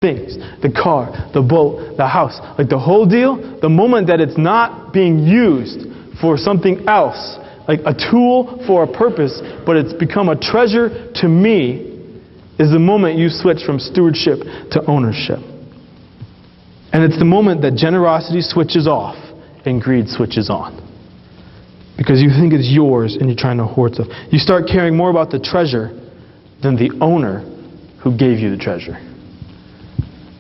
things, the car, the boat, the house, like the whole deal, the moment that it's not being used for something else, like a tool for a purpose, but it's become a treasure to me, is the moment you switch from stewardship to ownership. And it's the moment that generosity switches off and greed switches on. Because you think it's yours and you're trying to hoard stuff. You start caring more about the treasure than the owner who gave you the treasure.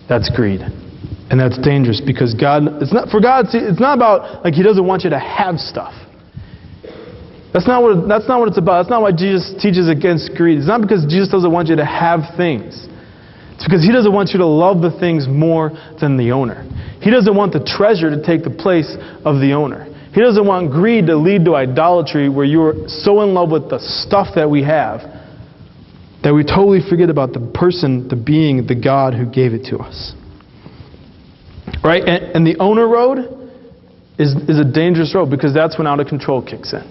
That's greed. And that's dangerous because it's not about like He doesn't want you to have stuff. That's not what it's about. That's not why Jesus teaches against greed. It's not because Jesus doesn't want you to have things. It's because He doesn't want you to love the things more than the owner. He doesn't want the treasure to take the place of the owner. He doesn't want greed to lead to idolatry where you're so in love with the stuff that we have that we totally forget about the person, the being, the God who gave it to us. Right? And the owner road is a dangerous road because that's when out of control kicks in.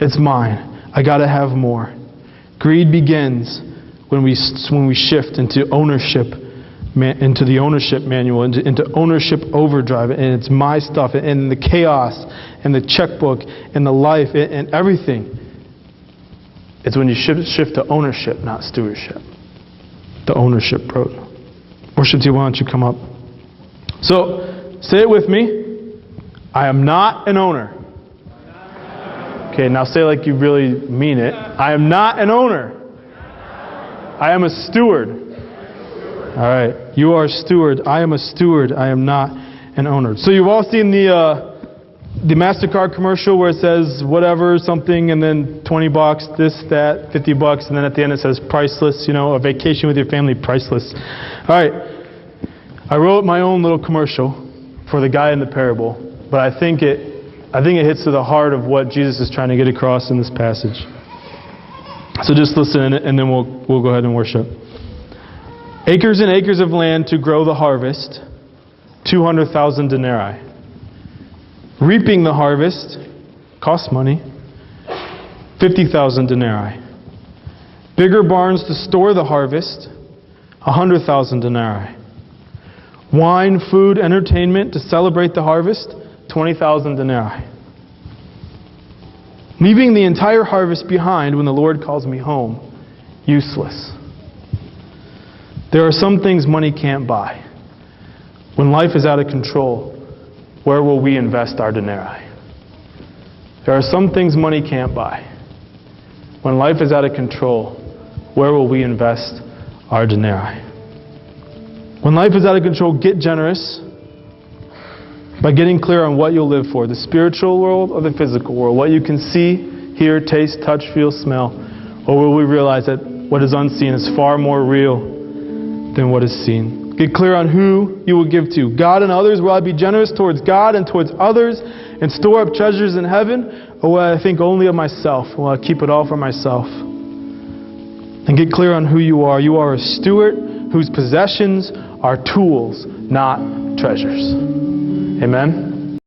It's mine. I got to have more. Greed begins when we shift into ownership, into the ownership manual, into ownership overdrive, and it's my stuff, and the chaos, and the checkbook, and the life, and everything. It's when you shift to ownership, not stewardship. The ownership road. Worship team, why don't you come up? So, say it with me. I am not an owner. Okay, now say it like you really mean it. I am not an owner. I am a steward. All right, you are a steward. I am a steward. I am not an owner. So you've all seen the MasterCard commercial where it says whatever, something, and then $20, this, that, $50, and then at the end it says priceless, a vacation with your family, priceless. All right, I wrote my own little commercial for the guy in the parable, but I think it hits to the heart of what Jesus is trying to get across in this passage. So just listen, and then we'll go ahead and worship. Acres and acres of land to grow the harvest, 200,000 denarii. Reaping the harvest costs money, 50,000 denarii. Bigger barns to store the harvest, 100,000 denarii. Wine, food, entertainment to celebrate the harvest, 20,000 denarii. Leaving the entire harvest behind when the Lord calls me home, useless. There are some things money can't buy. When life is out of control, where will we invest our denarii? There are some things money can't buy. When life is out of control, where will we invest our denarii? When life is out of control, get generous by getting clear on what you'll live for, the spiritual world or the physical world, what you can see, hear, taste, touch, feel, smell, or will we realize that what is unseen is far more real than what is seen? Get clear on who you will give to. God and others. Will I be generous towards God and towards others and store up treasures in heaven? Or will I think only of myself? Will I keep it all for myself? And get clear on who you are. You are a steward whose possessions are tools, not treasures. Amen?